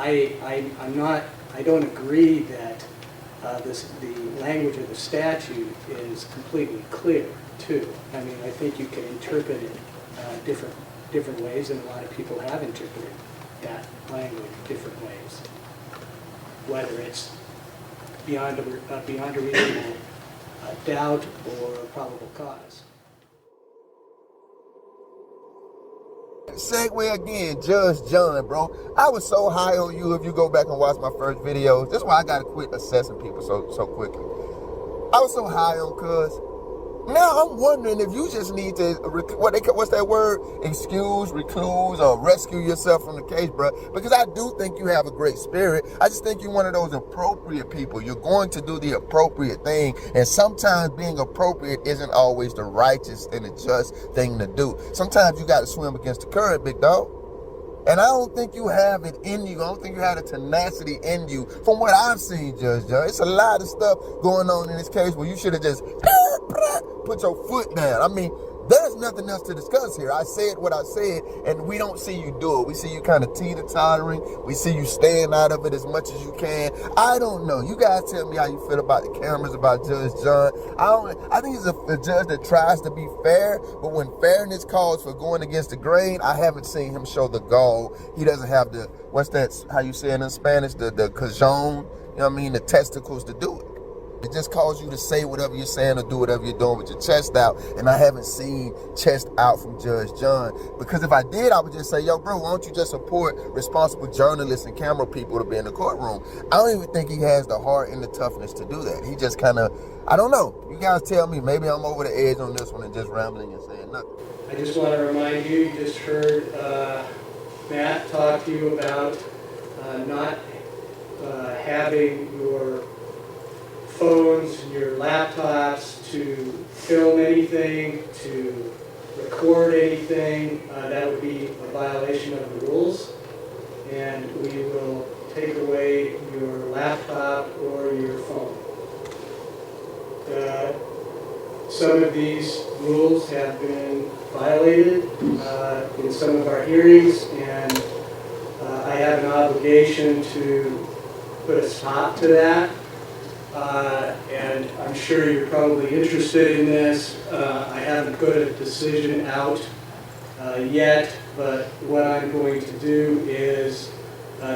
I don't agree that the language of the statute is completely clear, too. I mean, I think you can interpret it different ways, and a lot of people have interpreted that language different ways. Whether it's beyond a reasonable doubt or a probable cause. Segue again, Judge John, bro. I was so high on you. If you go back and watch my first videos, that's why I gotta quit assessing people so quickly. I was so high on cuz. Now I'm wondering if you just need to what's that word? Excuse, recluse, or rescue yourself from the case, bro. Because I do think you have a great spirit. I just think you're one of those appropriate people. You're going to do the appropriate thing, and sometimes being appropriate isn't always the righteous and the just thing to do. Sometimes you got to swim against the current, big dog. And I don't think you have it in you. I don't think you have the tenacity in you. From what I've seen, Judge John, it's a lot of stuff going on in this case where you should have just put your foot down. I mean, there's nothing else to discuss here. I said what I said, and we don't see you do it. We see you kind of teeter-tottering. We see you staying out of it as much as you can. I don't know. You guys tell me how you feel about the cameras, about Judge John. I think he's a judge that tries to be fair, but when fairness calls for going against the grain, I haven't seen him show the gall. He doesn't have the, what's that, how you say it in Spanish, the cajon, you know what I mean, the testicles to do it. It just calls you to say whatever you're saying or do whatever you're doing with your chest out. And I haven't seen chest out from Judge John. Because if I did, I would just say, yo, bro, why don't you just support responsible journalists and camera people to be in the courtroom? I don't even think he has the heart and the toughness to do that. He just kind of, I don't know. You guys tell me. Maybe I'm over the edge on this one and just rambling and saying nothing. I just want to remind you, you just heard Matt talk to you about not having your phones and your laptops to film anything, to record anything. That would be a violation of the rules, and we will take away your laptop or your phone. Some of these rules have been violated in some of our hearings, and I have an obligation to put a stop to that. And I'm sure you're probably interested in this. I haven't put a decision out yet, but what I'm going to do is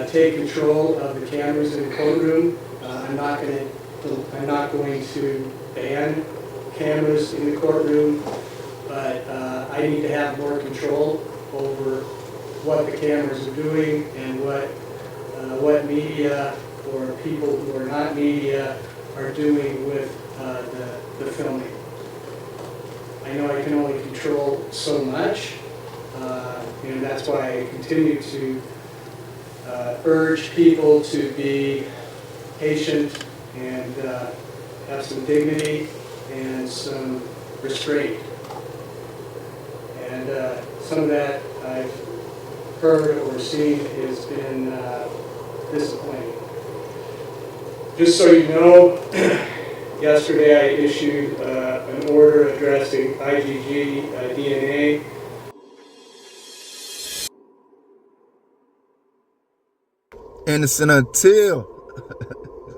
take control of the cameras in the courtroom. I'm not going to ban cameras in the courtroom, but I need to have more control over what the cameras are doing and what media or people who are not media are doing with the filming. I know I can only control so much, and that's why I continue to urge people to be patient and have some dignity and some restraint. And some of that I've heard or seen has been disappointing. Just so you know, yesterday I issued an order addressing IgG DNA. Innocent until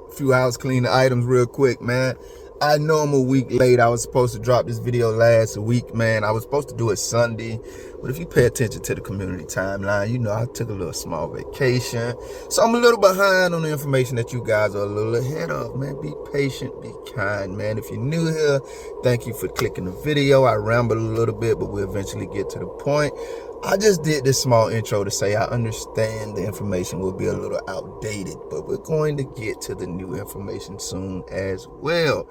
a few hours clean the items real quick, man. I know I'm a week late. I was supposed to drop this video last week, man. I was supposed to do it Sunday. But if you pay attention to the community timeline, you know I took a little small vacation. So I'm a little behind on the information that you guys are a little ahead of, man. Be patient, be kind, man. If you're new here, thank you for clicking the video. I rambled a little bit, but we'll eventually get to the point. I just did this small intro to say I understand the information will be a little outdated, but we're going to get to the new information soon as well.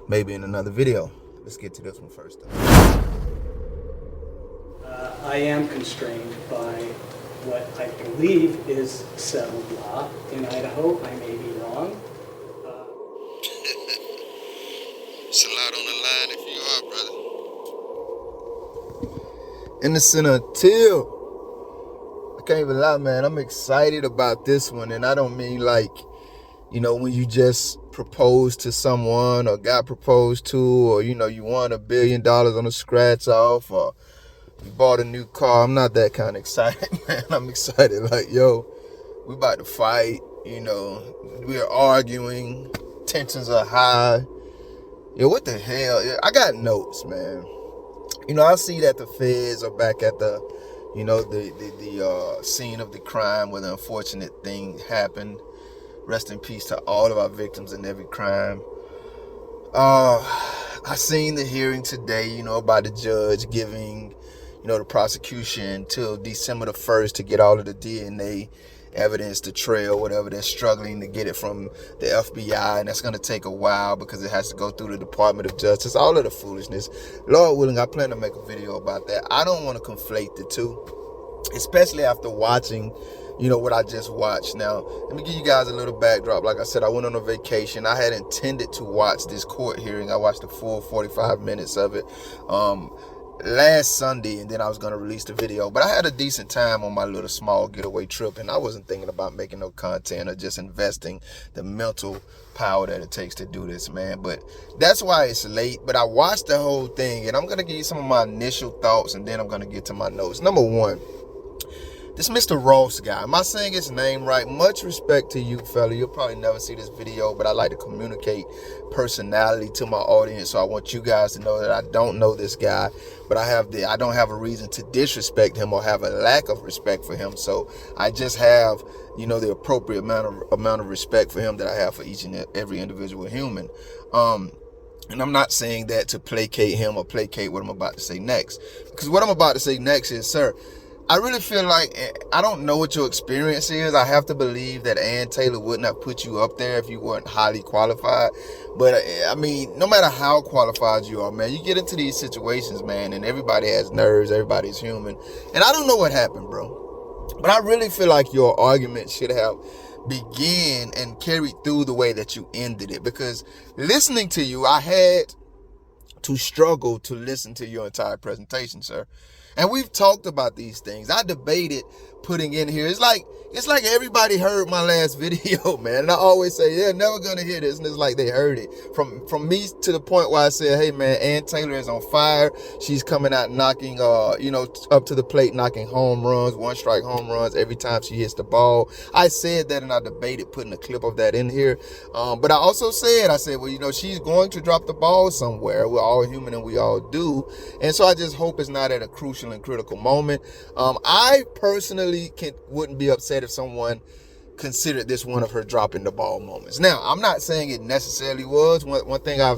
Maybe in another video. Let's get to this one first, though. I am constrained by what I believe is settled law in Idaho. I may be wrong. It's a lot on the line if you are, brother. Innocent until. I can't even lie, man. I'm excited about this one, and I don't mean like, you know, when you just propose to someone or got proposed to, or, you know, you won $1 billion on a scratch off, or you bought a new car. I'm not that kind of excited, man. I'm excited like, yo, We about to fight, you know, we're arguing, tensions are high. Yo, what the hell? I got notes, man. You know, I see that the feds are back at the, you know, the scene of the crime where the unfortunate thing happened. Rest in peace to all of our victims in every crime. I seen the hearing today, you know, about the judge giving, you know, the prosecution till December the 1st to get all of the DNA evidence, the trail, whatever. They're struggling to get it from the FBI, and that's going to take a while because it has to go through the Department of Justice, all of the foolishness. Lord willing, I plan to make a video about that. I don't want to conflate the two, especially after watching, you know, what I just watched. Now, let me give you guys a little backdrop. Like I said, I went on a vacation. I had intended to watch this court hearing. I watched the full 45 minutes of it last Sunday, and then I was going to release the video. But I had a decent time on my little small getaway trip, and I wasn't thinking about making no content or just investing the mental power that it takes to do this, man. But that's why it's late. But I watched the whole thing, and I'm going to give you some of my initial thoughts, and then I'm going to get to my notes. Number one, this Mr. Ross guy, am I saying his name right? Much respect to you, fella. You'll probably never see this video, but I like to communicate personality to my audience, so I want you guys to know that I don't know this guy, but I don't have a reason to disrespect him or have a lack of respect for him. So I just have, you know, the appropriate amount of respect for him that I have for each and every individual human. And I'm not saying that to placate him or placate what I'm about to say next, because what I'm about to say next is, sir, I really feel like, I don't know what your experience is. I have to believe that Ann Taylor wouldn't have put you up there if you weren't highly qualified. But I mean, no matter how qualified you are, man, you get into these situations, man, and everybody has nerves, everybody's human. And I don't know what happened, bro. But I really feel like your argument should have began and carried through the way that you ended it. Because listening to you, I had to struggle to listen to your entire presentation, sir. And we've talked about these things. I debated putting in here. It's like everybody heard my last video, man. And I always say, they're never going to hear this. And it's like they heard it. From me to the point where I said, hey, man, Ann Taylor is on fire. She's coming out knocking, you know, up to the plate, knocking home runs, one-strike home runs every time she hits the ball. I said that, and I debated putting a clip of that in here. But I also said, well, you know, she's going to drop the ball somewhere. We're all human and we all do. And so I just hope it's not at a crucial and critical moment. I personally wouldn't be upset if someone considered this one of her dropping the ball moments. Now, I'm not saying it necessarily was. One thing I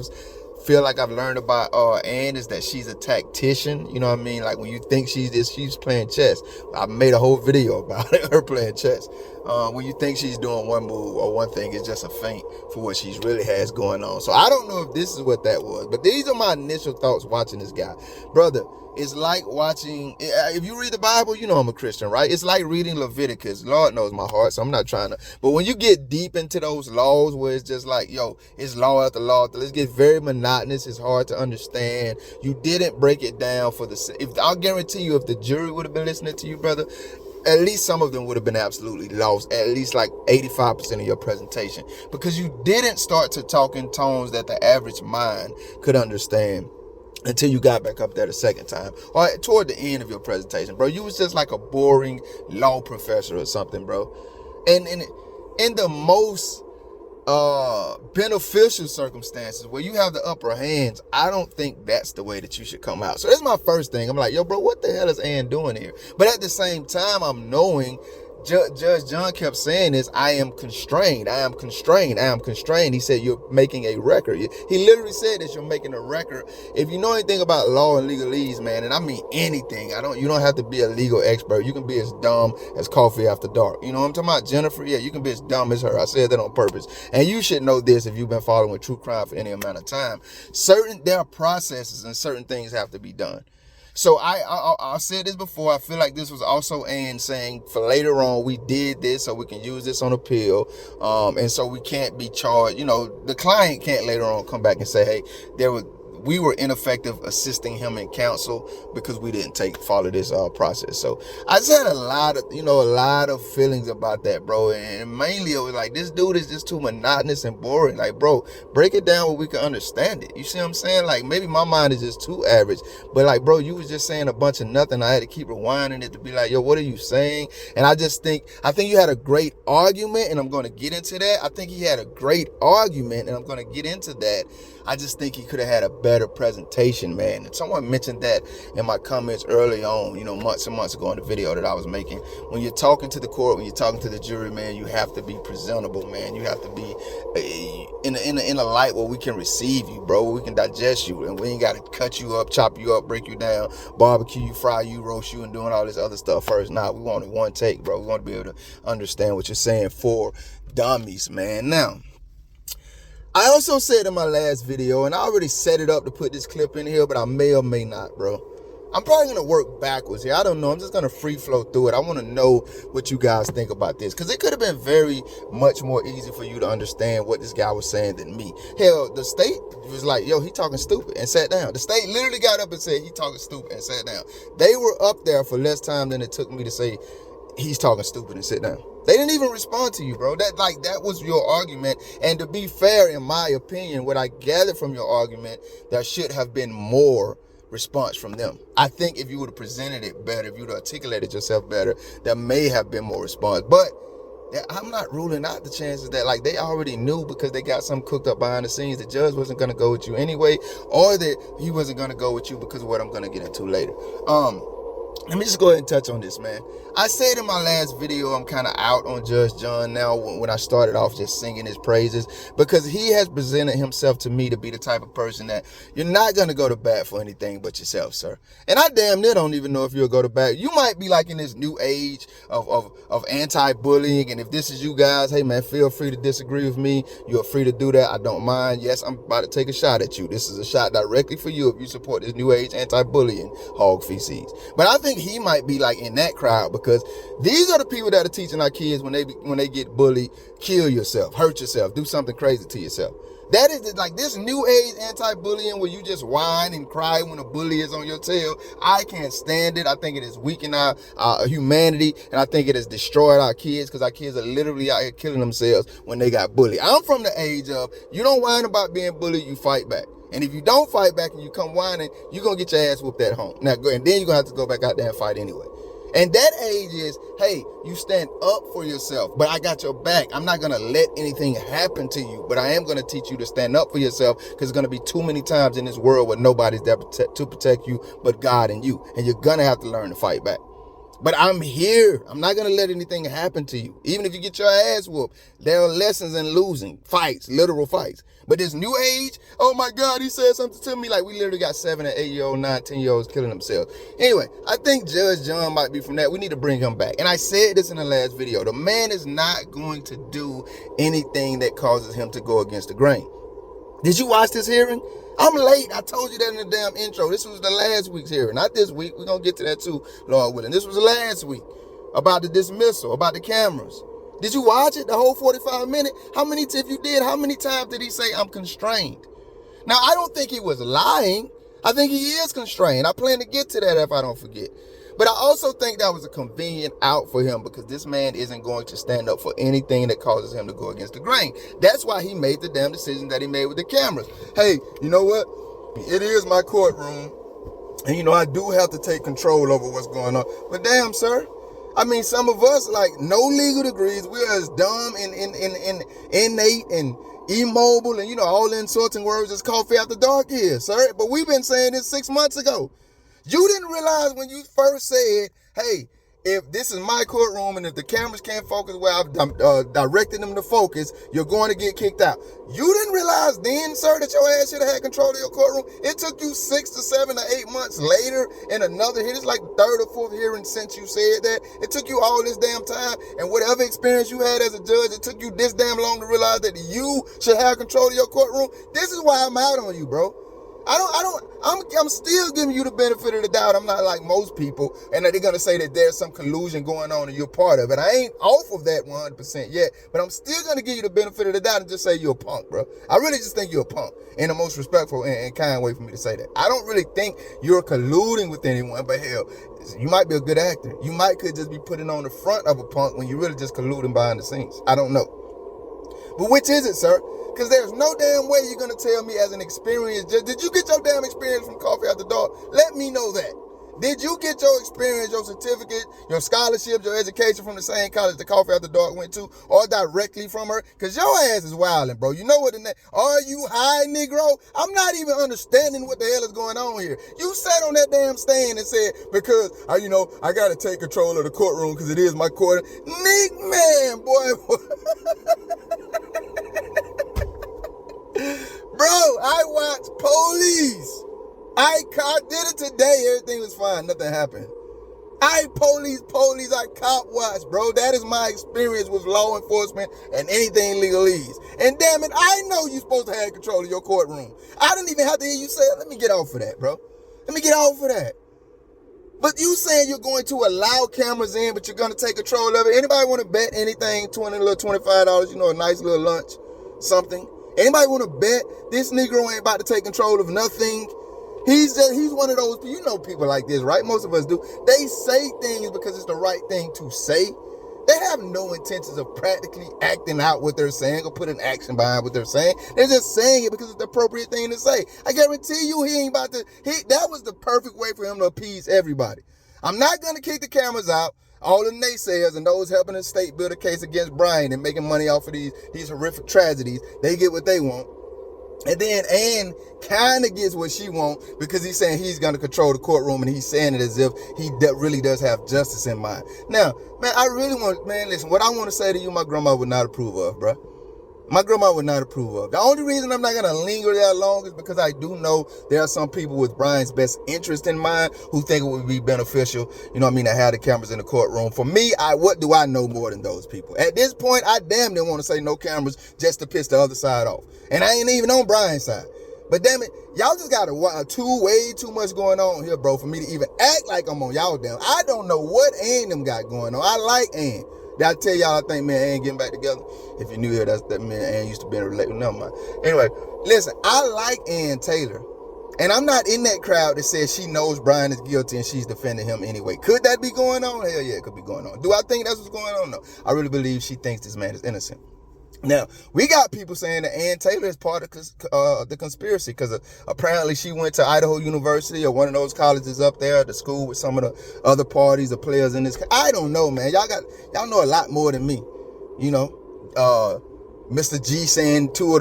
feel like I've learned about Ann is that she's a tactician. You know what I mean? Like when you think she's playing chess. I made a whole video about it, her playing chess. When you think she's doing one move or one thing, it's just a feint for what she really has going on. So I don't know if this is what that was, but these are my initial thoughts watching this guy. Brother, it's like watching, if you read the Bible, you know I'm a Christian, right? It's like reading Leviticus. Lord knows my heart, so I'm not trying to. But when you get deep into those laws where it's just like, yo, it's law after law, let's get very monotonous. It's hard to understand. You didn't break it down for I'll guarantee you, if the jury would have been listening to you, brother, at least some of them would have been absolutely lost, at least like 85% of your presentation, because you didn't start to talk in tones that the average mind could understand until you got back up there the second time, or toward the end of your presentation, bro. You was just like a boring law professor or something, bro. And in the most beneficial circumstances where you have the upper hands, I don't think that's the way that you should come out. So that's my first thing. I'm like, yo, bro, what the hell is Ann doing here? But at the same time, I'm knowing Judge John kept saying this, I am constrained, I am constrained, I am constrained. He said, you're making a record. He literally said that you're making a record. If you know anything about law and legalese, man, and I mean anything, you don't have to be a legal expert. You can be as dumb as coffee after dark. You know what I'm talking about? Jennifer, yeah, you can be as dumb as her. I said that on purpose. And you should know this if you've been following true crime for any amount of time. There are processes and certain things have to be done. So I said this before. I feel like this was also Ann saying for later on, we did this so we can use this on appeal. And so we can't be charged. You know, the client can't later on come back and say, hey, we were ineffective assisting him in counsel because we didn't follow this process. So I just had a lot of feelings about that, bro. And mainly it was like, this dude is just too monotonous and boring. Like, bro, break it down where we can understand it. You see what I'm saying? Like, maybe my mind is just too average, but like, bro, you was just saying a bunch of nothing. I had to keep rewinding it to be like, yo, what are you saying? And I think you had a great argument, and I'm going to get into that. I think he had a great argument, and I'm going to get into that. I just think he could have had a better presentation, man. And someone mentioned that in my comments early on, months and months ago in the video that I was making. When you're talking to the court, when you're talking to the jury, man, you have to be presentable, man. You have to be in a light where we can receive you, bro. We can digest you, and we ain't got to cut you up, chop you up, break you down, barbecue you, fry you, roast you, and doing all this other stuff first. Nah, we want it one take, bro. We want to be able to understand what you're saying for dummies, man. Now, I also said in my last video, and I already set it up to put this clip in here, but I may or may not, bro. I'm probably going to work backwards here. I don't know. I'm just going to free flow through it. I want to know what you guys think about this, because it could have been very much more easy for you to understand what this guy was saying than me. Hell, the state was like, yo, he talking stupid, and sat down. The state literally got up and said he talking stupid and sat down. They were up there for less time than it took me to say he's talking stupid and sit down. They didn't even respond to you, bro. That was your argument. And to be fair, in my opinion, what I gathered from your argument, there should have been more response from them. I think if you would have presented it better, if you would have articulated yourself better, there may have been more response. But I'm not ruling out the chances that, like, they already knew, because they got something cooked up behind the scenes. The judge wasn't going to go with you anyway, or that he wasn't going to go with you because of what I'm going to get into later. Let me just go ahead and touch on this, man. I said in my last video, I'm kind of out on Judge John now when I started off just singing his praises, because he has presented himself to me to be the type of person that you're not going to go to bat for anything but yourself, sir. And I damn near don't even know if you'll go to bat. You might be like in this new age of anti-bullying, and if this is you guys, hey, man, feel free to disagree with me. You're free to do that. I don't mind. Yes, I'm about to take a shot at you. This is a shot directly for you if you support this new age anti-bullying hog feces. But I think he might be like in that crowd, because these are the people that are teaching our kids when they get bullied, kill yourself, hurt yourself, do something crazy to yourself. That is like this new age anti-bullying where you just whine and cry when a bully is on your tail. I can't stand it. I think it is weakening our humanity, and I think it has destroyed our kids, because our kids are literally out here killing themselves when they got bullied. I'm from the age of, you don't whine about being bullied, you fight back. And if you don't fight back and you come whining, you're going to get your ass whooped at home. Now, and then you're going to have to go back out there and fight anyway. And that age is, hey, you stand up for yourself, but I got your back. I'm not going to let anything happen to you, but I am going to teach you to stand up for yourself, because there's going to be too many times in this world where nobody's there to protect you but God and you. And you're going to have to learn to fight back. But I'm here. I'm not going to let anything happen to you. Even if you get your ass whooped, there are lessons in losing fights, literal fights. But this new age, oh my God, he said something to me. Like, we literally got 7 and 8-year-old, 9, 10-year-olds killing themselves. Anyway, I think Judge John might be from that. We need to bring him back. And I said this in the last video. The man is not going to do anything that causes him to go against the grain. Did you watch this hearing? I'm late. I told you that in the damn intro. This was the last week's hearing. Not this week. We're going to get to that too, Lord willing. This was the last week about the dismissal, about the cameras. Did you watch it, the whole 45 minutes? If you did, how many times did he say, I'm constrained? Now, I don't think he was lying. I think he is constrained. I plan to get to that if I don't forget. But I also think that was a convenient out for him, because this man isn't going to stand up for anything that causes him to go against the grain. That's why he made the damn decision that he made with the cameras. Hey, you know what? It is my courtroom. And, I do have to take control over what's going on. But damn, sir. I mean, some of us, like, no legal degrees. We're as dumb and innate and immobile and, all the insulting words as coffee after dark is, sir. But we've been saying this 6 months ago. You didn't realize when you first said, hey, if this is my courtroom and if the cameras can't focus where I've directed them to focus, you're going to get kicked out. You didn't realize then, sir, that your ass should have had control of your courtroom. It took you 6 to 7 to 8 months later in another hearing. It's like third or fourth hearing since you said that. It took you all this damn time, and whatever experience you had as a judge, it took you this damn long to realize that you should have control of your courtroom. This is why I'm out on you, bro. I'm still giving you the benefit of the doubt. I'm not like most people, and they're gonna say that there's some collusion going on and you're part of it. I ain't off of that 100% yet, but I'm still gonna give you the benefit of the doubt and just say you're a punk, bro. I really just think you're a punk in the most respectful and kind way for me to say that. I don't really think you're colluding with anyone, but hell, you might be a good actor. You might could just be putting on the front of a punk when you're really just colluding behind the scenes. I don't know. But which is it, sir? Because there's no damn way you're going to tell me as an experienced judge. Did you get your damn experience from Coffee After Dark? Let me know that. Did you get your experience, your certificate, your scholarship, your education from the same college that Coffee After Dark went to, or directly from her? Because your ass is wilding, bro. You know what the name? Are you high, Negro? I'm not even understanding what the hell is going on here. You sat on that damn stand and said, because, I got to take control of the courtroom because it is my court. Man, boy. Bro, I watched Police. I did it today. Everything was fine. Nothing happened. I cop watch, bro. That is my experience with law enforcement and anything legalese. And damn it, I know you're supposed to have control of your courtroom. I didn't even have to hear you say it. Let me get off of that, bro. Let me get off of that. But you saying you're going to allow cameras in, but you're going to take control of it. Anybody want to bet anything, $25, a nice little lunch, something? Anybody want to bet this Negro ain't about to take control of nothing? He's one of those, people like this, right? Most of us do. They say things because it's the right thing to say. They have no intentions of practically acting out what they're saying or putting action behind what they're saying. They're just saying it because it's the appropriate thing to say. I guarantee you he ain't about to, that was the perfect way for him to appease everybody. I'm not going to kick the cameras out. All the naysayers and those helping the state build a case against Bryan and making money off of these horrific tragedies, they get what they want. And then Ann kind of gets what she wants because he's saying he's going to control the courtroom and he's saying it as if he really does have justice in mind. Now, man, listen, what I want to say to you, my grandma would not approve of, bro. My grandma would not approve of. The only reason I'm not going to linger that long is because I do know there are some people with Bryan's best interest in mind who think it would be beneficial, to have the cameras in the courtroom. For me, what do I know more than those people? At this point, I damn near want to say no cameras just to piss the other side off. And I ain't even on Bryan's side. But damn it, y'all just got way too much going on here, bro, for me to even act like I'm on y'all damn. I don't know what Ann them got going on. I like Ann. Did I tell y'all I think me and Ann getting back together? If you're new here, that me and Ann used to be in a relationship. Never mind. Anyway, listen, I like Ann Taylor. And I'm not in that crowd that says she knows Bryan is guilty and she's defending him anyway. Could that be going on? Hell yeah, it could be going on. Do I think that's what's going on? No. I really believe she thinks this man is innocent. Now, we got people saying that Ann Taylor is part of the conspiracy because apparently she went to Idaho University or one of those colleges up there, the school with some of the other parties or players in this. I don't know, man. Y'all know a lot more than me. Mr. G saying two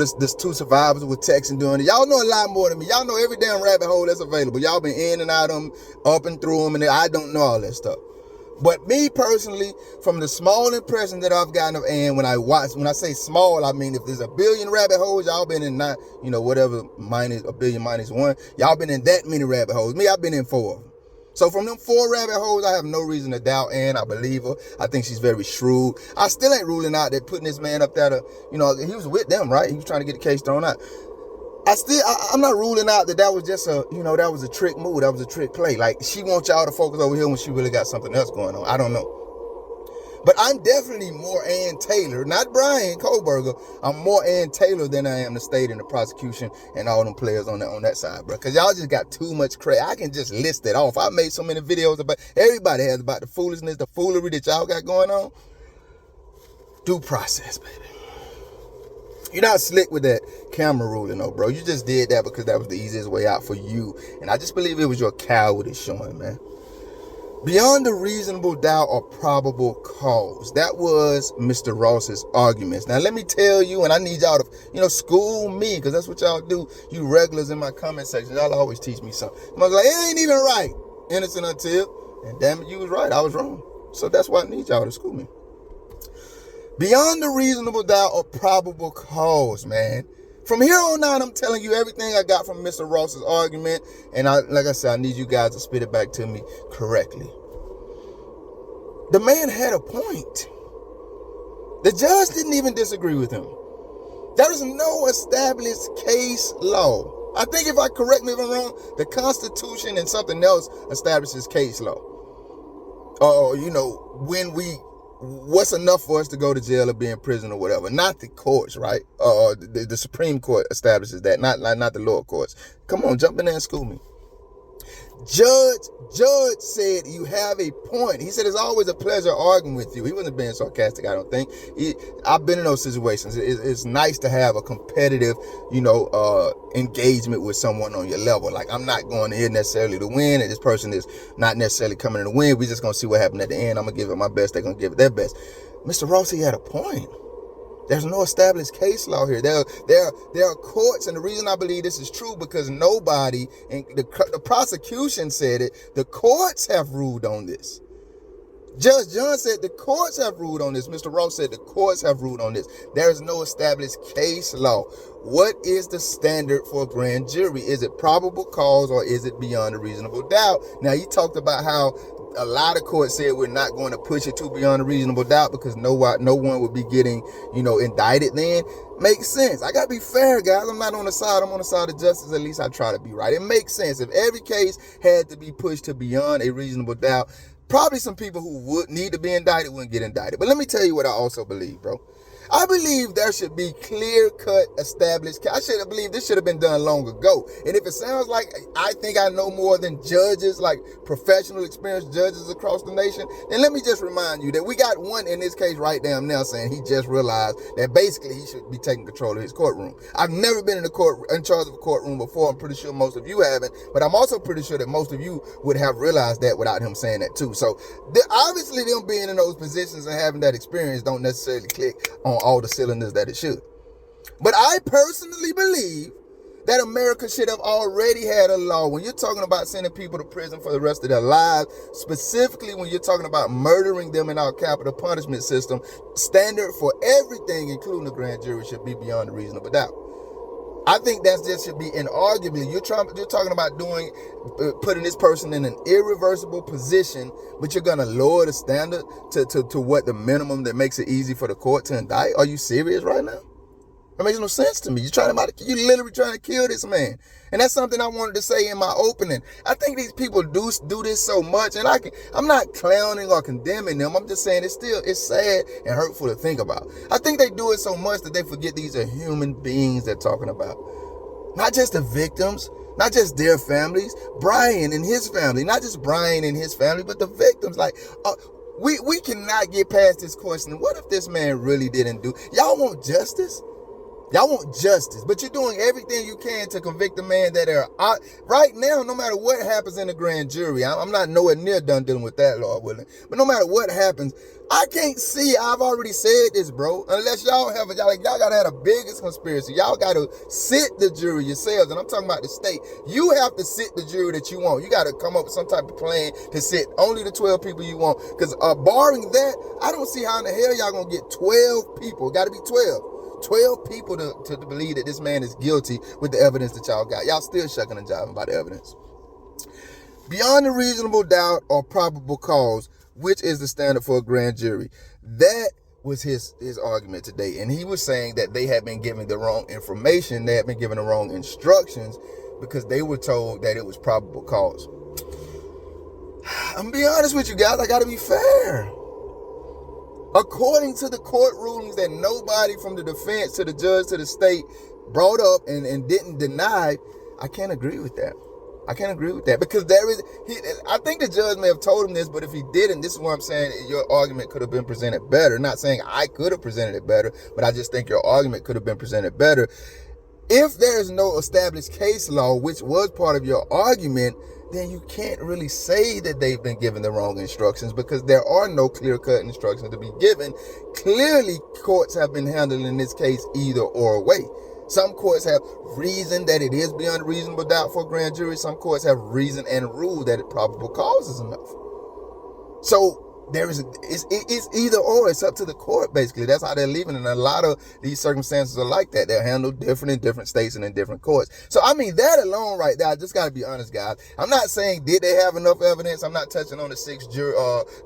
survivors were texting doing it. Y'all know a lot more than me. Y'all know every damn rabbit hole that's available. Y'all been in and out of them, up and through them, and I don't know all that stuff. But me personally, from the small impression that I've gotten of Ann, when I say small, I mean if there's a billion rabbit holes, y'all been in whatever minus a billion minus one, y'all been in that many rabbit holes. Me, I've been in 4 of them. So from them 4 rabbit holes, I have no reason to doubt Ann. I believe her. I think she's very shrewd. I still ain't ruling out that putting this man up there to, he was with them, right? He was trying to get the case thrown out. I'm not ruling out that was just that was a trick move. That was a trick play. Like, she wants y'all to focus over here when she really got something else going on. I don't know. But I'm definitely more Ann Taylor, not Bryan Kohberger. I'm more Ann Taylor than I am the state and the prosecution and all them players on that side, bro. Because y'all just got too much credit. I can just list it off. I made so many videos about, everybody has about the foolishness, the foolery that y'all got going on. Due process, baby. You're not slick with that camera ruling, though, bro. You just did that because that was the easiest way out for you. And I just believe it was your cowardice showing, man. Beyond a reasonable doubt or probable cause. That was Mr. Ross's arguments. Now, let me tell you, and I need y'all to, school me, because that's what y'all do. You regulars in my comment section, y'all always teach me something. I was like, it ain't even right. Innocent until, and damn it, you was right. I was wrong. So that's why I need y'all to school me. Beyond a reasonable doubt or probable cause, man. From here on out, I'm telling you everything I got from Mr. Ross's argument. And like I said, I need you guys to spit it back to me correctly. The man had a point. The judge didn't even disagree with him. There is no established case law. I think if I correct me if I'm wrong, the Constitution and something else establishes case law. Or, what's enough for us to go to jail or be in prison or whatever. Not the courts, right? The Supreme Court establishes that, not the lower courts. Come on, jump in there and school me. Judge said you have a point. He said it's always a pleasure arguing with you. He wasn't being sarcastic, I don't think. I've been in those situations. It's nice to have a competitive, engagement with someone on your level. Like, I'm not going here necessarily to win, and this person is not necessarily coming in to win. We're just going to see what happens at the end. I'm going to give it my best. They're going to give it their best. Mr. Rossi had a point. There's no established case law here. There are courts, and the reason I believe this is true because nobody, and the prosecution said it, the courts have ruled on this. Judge John said the courts have ruled on this. Mr. Ross said the courts have ruled on this. There is no established case law. What is the standard for a grand jury? Is it probable cause or is it beyond a reasonable doubt? Now, he talked about how a lot of courts said we're not going to push it to beyond a reasonable doubt because no one would be getting, indicted then. Makes sense. I got to be fair, guys. I'm not on the side. I'm on the side of justice. At least I try to be right. It makes sense. If every case had to be pushed to beyond a reasonable doubt, probably some people who would need to be indicted wouldn't get indicted. But let me tell you what I also believe, bro. I believe there should be clear-cut, established. I believe this should have been done long ago. And if it sounds like I think I know more than judges, like professional, experienced judges across the nation, then let me just remind you that we got one in this case right down now saying he just realized that basically he should be taking control of his courtroom. I've never been in charge of a courtroom before. I'm pretty sure most of you haven't, but I'm also pretty sure that most of you would have realized that without him saying that too. So obviously them being in those positions and having that experience don't necessarily click on all the cylinders that it should. But I personally believe that America should have already had a law. When you're talking about sending people to prison for the rest of their lives, specifically when you're talking about murdering them in our capital punishment system, standard for everything, including the grand jury, should be beyond a reasonable doubt. I think that just should be inarguably. You're talking about putting this person in an irreversible position, but you're gonna lower the standard to what the minimum that makes it easy for the court to indict. Are you serious right now? That makes no sense to me. You're literally trying to kill this man. And that's something I wanted to say in my opening. I think these people do this so much, and I'm not clowning or condemning them. I'm just saying it's sad and hurtful to think about. I think they do it so much that they forget these are human beings they're talking about. Not just the victims, not just their families, Bryan and his family, not just Bryan and his family, but the victims. We cannot get past this question. What if this man really didn't do? Y'all want justice? Y'all want justice, but you're doing everything you can to convict the man that are out. Right now, no matter what happens in the grand jury, I'm not nowhere near done dealing with that, Lord willing. But no matter what happens, I can't see. I've already said this, bro. Unless y'all gotta have the biggest conspiracy. Y'all gotta sit the jury yourselves, and I'm talking about the state. You have to sit the jury that you want. You gotta come up with some type of plan to sit only the 12 people you want. Because barring that, I don't see how in the hell y'all gonna get 12 people. Got to be 12 people to believe that this man is guilty with the evidence that y'all got. Y'all still shucking and jiving by the evidence. Beyond a reasonable doubt or probable cause, which is the standard for a grand jury? That was his argument today. And he was saying that they had been given the wrong information. They had been given the wrong instructions because they were told that it was probable cause. I'm gonna be honest with you guys. I got to be fair. According to the court rulings that nobody from the defense to the judge to the state brought up and didn't deny, I can't agree with that. I can't agree with that because I think the judge may have told him this, but if he didn't, this is what I'm saying, your argument could have been presented better. Not saying I could have presented it better, but I just think your argument could have been presented better. If there's no established case law, which was part of your argument, then you can't really say that they've been given the wrong instructions because there are no clear-cut instructions to be given. Clearly, courts have been handling this case either or way. Some courts have reasoned that it is beyond reasonable doubt for a grand jury. Some courts have reasoned and ruled that it probable cause is enough. So it's either or. It's up to the court, basically. That's how they're leaving, and a lot of these circumstances are like that. They're handled different in different states and in different courts. So I mean, that alone right there, I just got to be honest, guys. I'm not saying did they have enough evidence. I'm not touching on the 6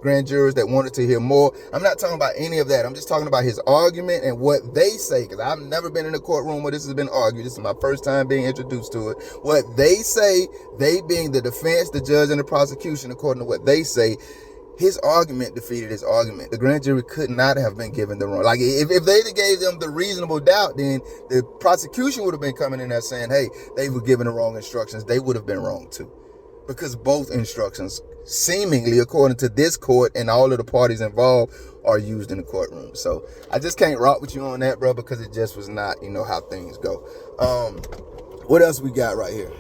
grand jurors that wanted to hear more. I'm not talking about any of that. I'm just talking about his argument and what they say, because I've never been in a courtroom where this has been argued. This is my first time being introduced to it. What they say, they being the defense, the judge, and the prosecution, according to what they say, his argument defeated his argument. The grand jury could not have been given the wrong. Like, if they gave them the reasonable doubt, then the prosecution would have been coming in there saying, hey, they were given the wrong instructions. They would have been wrong too. Because both instructions, seemingly, according to this court and all of the parties involved, are used in the courtroom. So I just can't rock with you on that, bro, because it just was not, how things go. What else we got right here?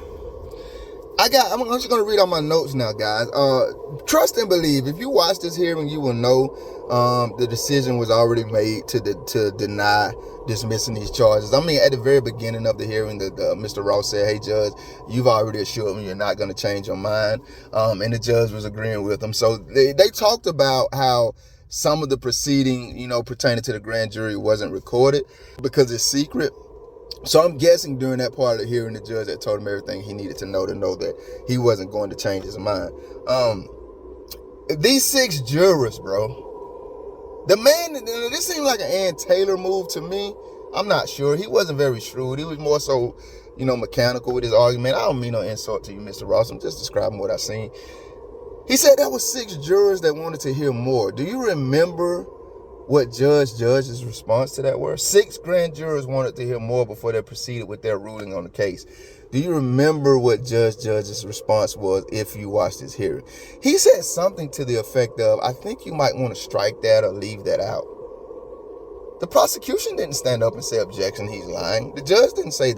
I'm just going to read all my notes now, guys. Trust and believe. If you watch this hearing, you will know the decision was already made to deny dismissing these charges. I mean, at the very beginning of the hearing, Mr. Ross said, hey, Judge, you've already assured me you're not going to change your mind. And the judge was agreeing with him. So they talked about how some of the proceeding, pertaining to the grand jury wasn't recorded because it's secret. So I'm guessing during that part of the hearing, the judge had told him everything he needed to know that he wasn't going to change his mind. These 6 jurors, bro, the man, this seemed like an Ann Taylor move to me. I'm not sure. He wasn't very shrewd. He was more so, mechanical with his argument. I don't mean no insult to you, Mr. Ross. I'm just describing what I've seen. He said there was 6 jurors that wanted to hear more. Do you remember what judge's response to that was? 6 grand jurors wanted to hear more before they proceeded with their ruling on the case. Do you remember what judge's response was if you watched this hearing? He said something to the effect of, I think you might want to strike that or leave that out. The prosecution didn't stand up and say, objection, he's lying. The judge didn't say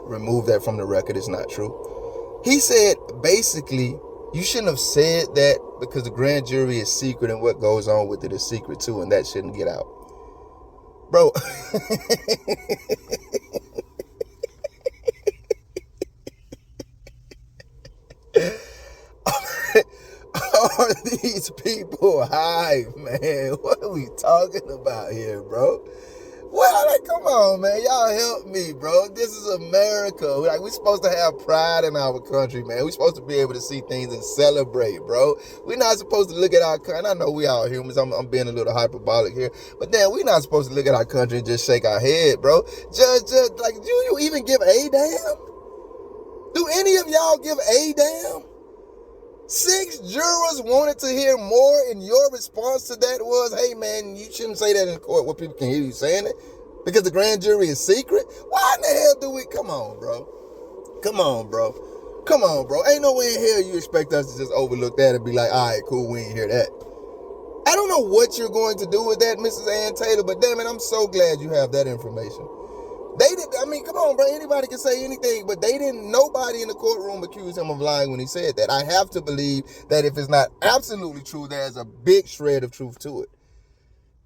remove that from the record, it's not true. He said, basically, you shouldn't have said that because the grand jury is secret and what goes on with it is secret too, and that shouldn't get out. Bro. Are these people high, man? What are we talking about here, bro? Well, come on, man. Y'all help me, bro. This is America. We're supposed to have pride in our country, man. We're supposed to be able to see things and celebrate, bro. We're not supposed to look at our country. I know we all humans. I'm being a little hyperbolic here. But then we're not supposed to look at our country and just shake our head, bro. Judge, do you even give a damn? Do any of y'all give a damn? 6 jurors wanted to hear more, and your response to that was, hey, man, you shouldn't say that in court where people can hear you saying it because the grand jury is secret. Why in the hell do we? Come on, bro. Ain't no way in hell you expect us to just overlook that and be like, all right, cool, we ain't hear that. I don't know what you're going to do with that, Mrs. Ann Taylor, but damn it, I'm so glad you have that information. Come on, bro. Anybody can say anything, but nobody in the courtroom accused him of lying when he said that. I have to believe that if it's not absolutely true, there's a big shred of truth to it.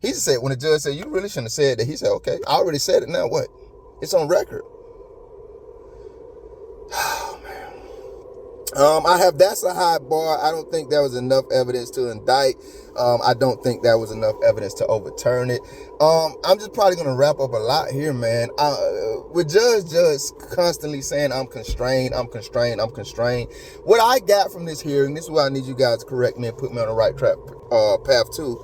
He said, when the judge said, you really shouldn't have said that, he said, okay, I already said it, now what? It's on record. Oh, man. That's a high bar. I don't think there was enough evidence to indict. I don't think there was enough evidence to overturn it. I'm just probably going to wrap up a lot here, man. With Judge constantly saying, I'm constrained. What I got from this hearing, this is why I need you guys to correct me and put me on the right path too.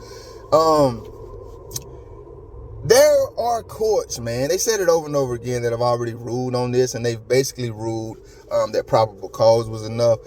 There are courts, man, they said it over and over again that have already ruled on this, and they've basically ruled that probable cause was enough.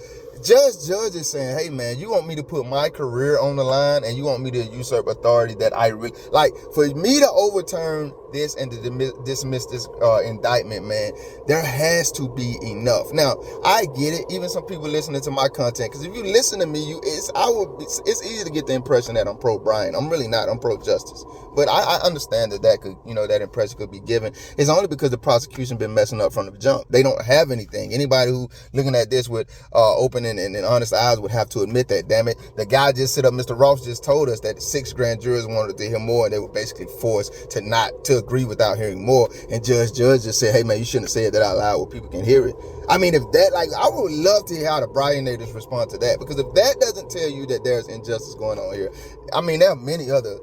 Judge is saying, hey, man, you want me to put my career on the line and you want me to usurp authority that I really, like, for me to overturn this and to dismiss this indictment, man, there has to be enough. Now, I get it. Even some people listening to my content, because if you listen to me, it's easy to get the impression that I'm pro Bryan. I'm really not. I'm pro justice. But I understand that could, that impression could be given. It's only because the prosecution been messing up from the jump. They don't have anything. Anybody who looking at this with open and honest eyes would have to admit that. Damn it, the guy just said up. Mr. Ross just told us that 6 grand jurors wanted to hear more, and they were basically forced to not to agree without hearing more. And Judge just said, hey man, you shouldn't have said that out loud where people can hear it. I mean, if that, like, I would love to hear how the Bryan natives respond to that, because if that doesn't tell you that there's injustice going on here, I mean, there are many other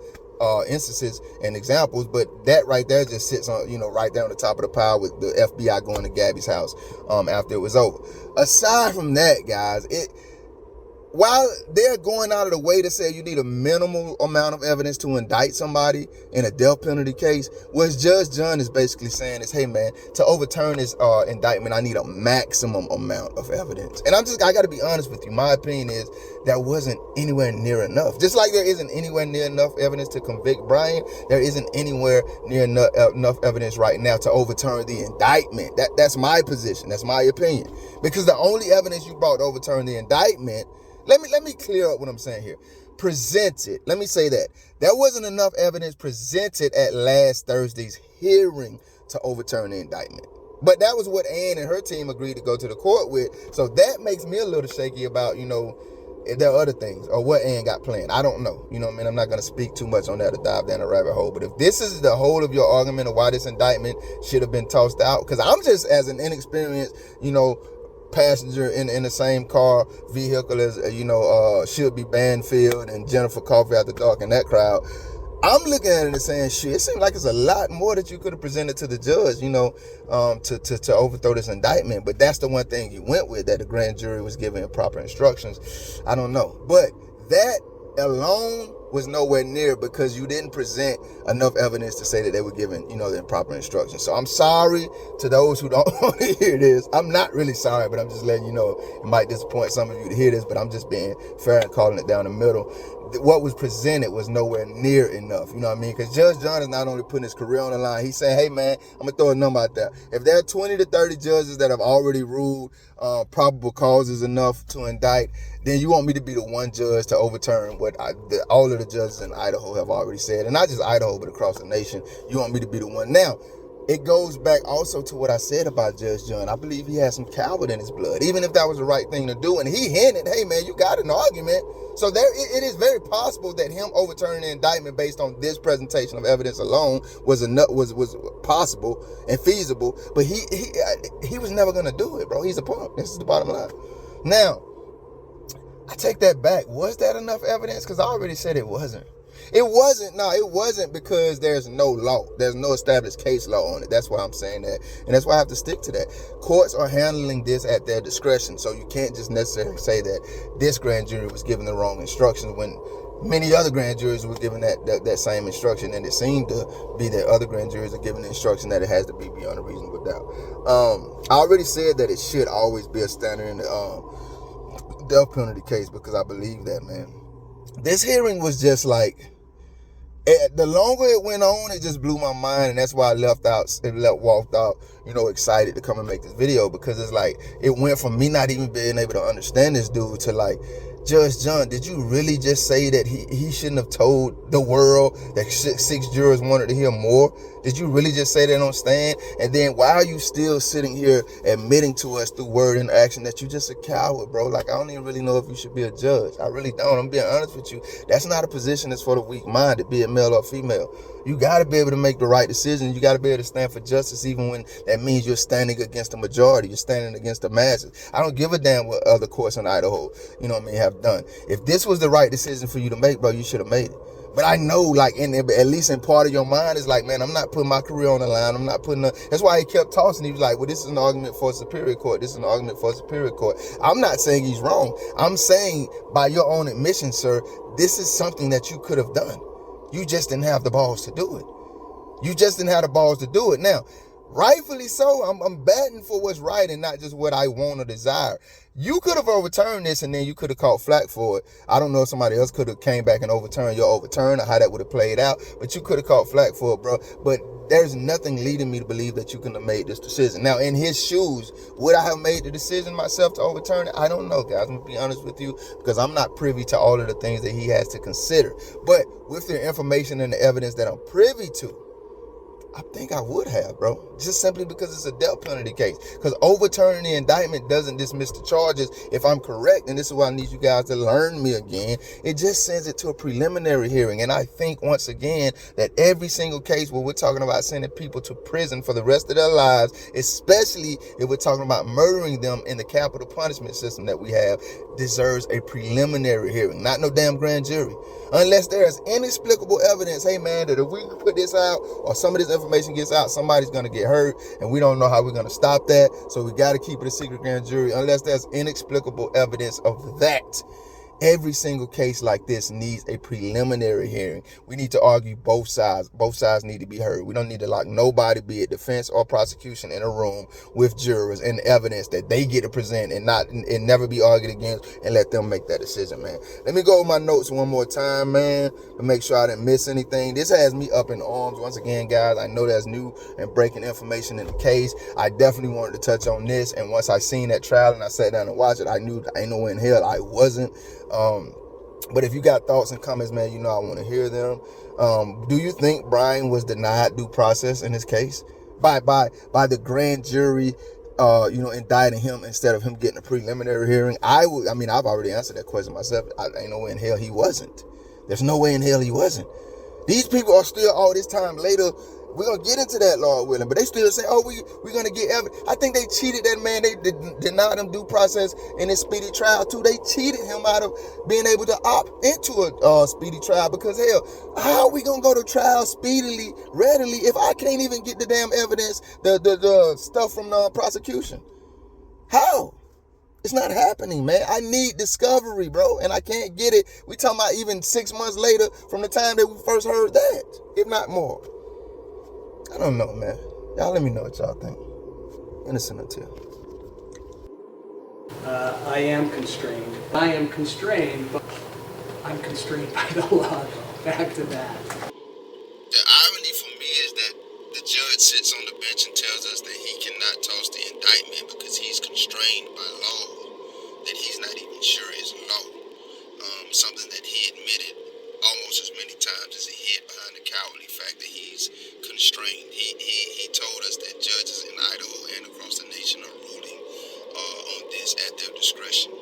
instances and examples, but that right there just sits on, right there on the top of the pile with the FBI going to Gabby's house after it was over. Aside from that, guys, while they're going out of the way to say you need a minimal amount of evidence to indict somebody in a death penalty case, what Judge John is basically saying is, hey man, to overturn this indictment, I need a maximum amount of evidence. And I got to be honest with you. My opinion is that wasn't anywhere near enough. Just like there isn't anywhere near enough evidence to convict Bryan, there isn't anywhere near enough evidence right now to overturn the indictment. That's my position. That's my opinion. Because the only evidence you brought to overturn the indictment, let me clear up what I'm saying here. Presented. Let me say that. There wasn't enough evidence presented at last Thursday's hearing to overturn the indictment. But that was what Ann and her team agreed to go to the court with. So that makes me a little shaky about, if there are other things or what Ann got planned. I don't know. You know what I mean? I'm not going to speak too much on that to dive down a rabbit hole. But if this is the whole of your argument of why this indictment should have been tossed out, because I'm just, as an inexperienced, passenger in the same car vehicle as should be Banfield and Jennifer Coffey After Dark and that crowd, I'm looking at it and saying, shit, it seems like it's a lot more that you could have presented to the judge, to overthrow this indictment. But that's the one thing you went with, that the grand jury was given proper instructions. I don't know, but that alone was nowhere near, because you didn't present enough evidence to say that they were given, the improper instructions. So I'm sorry to those who don't want to hear this. I'm not really sorry, but I'm just letting you know it might disappoint some of you to hear this, but I'm just being fair and calling it down the middle. What was presented was nowhere near enough, you know what I mean? Because Judge John is not only putting his career on the line, he's saying, hey man, I'm gonna throw a number out there. If there are 20 to 30 judges that have already ruled probable causes enough to indict, then you want me to be the one judge to overturn what all of the judges in Idaho have already said. And not just Idaho, but across the nation. You want me to be the one. Now, it goes back also to what I said about Judge John. I believe he has some coward in his blood, even if that was the right thing to do. And he hinted, hey man, you got an argument. So it is very possible that him overturning the indictment based on this presentation of evidence alone was possible and feasible. But he was never gonna do it, bro. He's a punk. This is the bottom line. Now, I take that back. Was that enough evidence? Because I already said it wasn't. It wasn't, because there's no law. There's no established case law on it. That's why I'm saying that. And that's why I have to stick to that. Courts are handling this at their discretion. So you can't just necessarily say that this grand jury was given the wrong instructions when many other grand juries were given that same instruction. And it seemed to be that other grand juries are given the instruction that it has to be beyond a reasonable doubt. I already said that it should always be a standard in the death penalty case, because I believe that, man. This hearing was just like, the longer it went on, it just blew my mind, and that's why I walked out, excited to come and make this video, because it's like, it went from me not even being able to understand this dude to like, Judge John, did you really just say that he shouldn't have told the world that six jurors wanted to hear more? Did you really just say that on stand? And then why are you still sitting here admitting to us through word and action that you just a coward, bro? Like, I don't even really know if you should be a judge. I really don't. I'm being honest with you. That's not a position that's for the weak-minded, be it male or female. You got to be able to make the right decision. You got to be able to stand for justice, even when that means you're standing against the majority. You're standing against the masses. I don't give a damn what other courts in Idaho, have done. If this was the right decision for you to make, bro, you should have made it. But I know, like, at least in part of your mind, it's like, man, I'm not putting my career on the line. I'm not putting that's why he kept tossing. He was like, well, this is an argument for a superior court. This is an argument for a superior court. I'm not saying he's wrong. I'm saying, by your own admission, sir, this is something that you could have done. You just didn't have the balls to do it. You just didn't have the balls to do it. Now, rightfully so, I'm batting for what's right and not just what I want or desire. You could have overturned this and then you could have caught flack for it. I don't know if somebody else could have came back and overturned your overturn or how that would have played out, but you could have caught flack for it, bro. But there's nothing leading me to believe that you couldn't have made this decision. Now, in his shoes, would I have made the decision myself to overturn it? I don't know, guys. I'm going to be honest with you, because I'm not privy to all of the things that he has to consider. But with the information and the evidence that I'm privy to, I think I would have, bro. Just simply because it's a death penalty case. Because overturning the indictment doesn't dismiss the charges. If I'm correct, and this is why I need you guys to learn me again, it just sends it to a preliminary hearing. And I think, once again, that every single case where we're talking about sending people to prison for the rest of their lives, especially if we're talking about murdering them in the capital punishment system that we have, deserves a preliminary hearing. Not no damn grand jury. Unless there is inexplicable evidence, hey man, that if we put this out or some of this information gets out, somebody's going to get hurt, and we don't know how we're going to stop that. So we got to keep it a secret grand jury unless there's inexplicable evidence of that. Every single case like this needs a preliminary hearing. We need to argue both sides. Both sides need to be heard. We don't need to lock nobody, be it defense or prosecution, in a room with jurors and evidence that they get to present and never be argued against, and let them make that decision, man. Let me go over my notes one more time, man, to make sure I didn't miss anything. This has me up in arms. Once again, guys, I know there's new and breaking information in the case. I definitely wanted to touch on this, and once I seen that trial and I sat down and watched it, I knew ain't no way in hell I wasn't. But if you got thoughts and comments, man, you know I want to hear them. Do you think Bryan was denied due process in this case by the grand jury, indicting him instead of him getting a preliminary hearing? I've already answered that question myself. Ain't no way in hell he wasn't. There's no way in hell he wasn't. These people are still, all this time later, we're going to get into that, Lord willing, but they still say, oh, we're going to get evidence. I think they cheated that man. They denied him due process in his speedy trial, too. They cheated him out of being able to opt into a speedy trial, because, hell, how are we going to go to trial speedily, readily, if I can't even get the damn evidence, the stuff from the prosecution? How? It's not happening, man. I need discovery, bro, and I can't get it. We talking about even 6 months later from the time that we first heard that, if not more. I don't know, man. Y'all let me know what y'all think. Innocent until. I am constrained. But I'm constrained by the law, though. Back to that. The irony for me is that the judge sits on the bench and tells us that he cannot toss the indictment because he's constrained by law, that he's not even sure is law. Something that he admitted almost as many times as he hid behind the cowardly fact that he's constrained. He told us that judges in Idaho and across the nation are ruling on this at their discretion.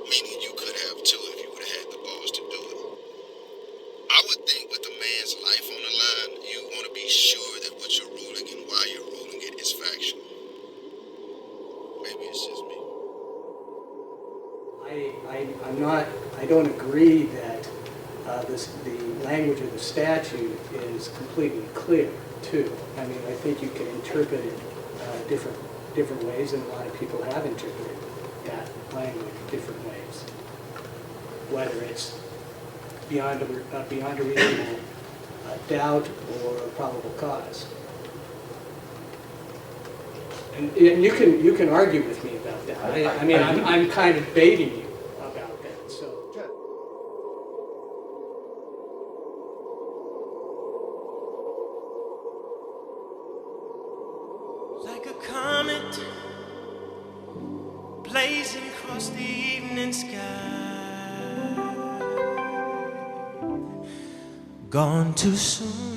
Meaning you could have too if you would have had the balls to do it. I would think with a man's life on the line, you want to be sure that what you're ruling and why you're ruling it is factual. Maybe it's just me. I don't agree that the language of the statute is completely clear, too. I mean, I think you can interpret it different ways, and a lot of people have interpreted that language different ways. Whether it's beyond a reasonable doubt or a probable cause. And you can argue with me about that. I'm kind of baiting you about that. So. Like a comet blazing across the evening sky, gone too soon.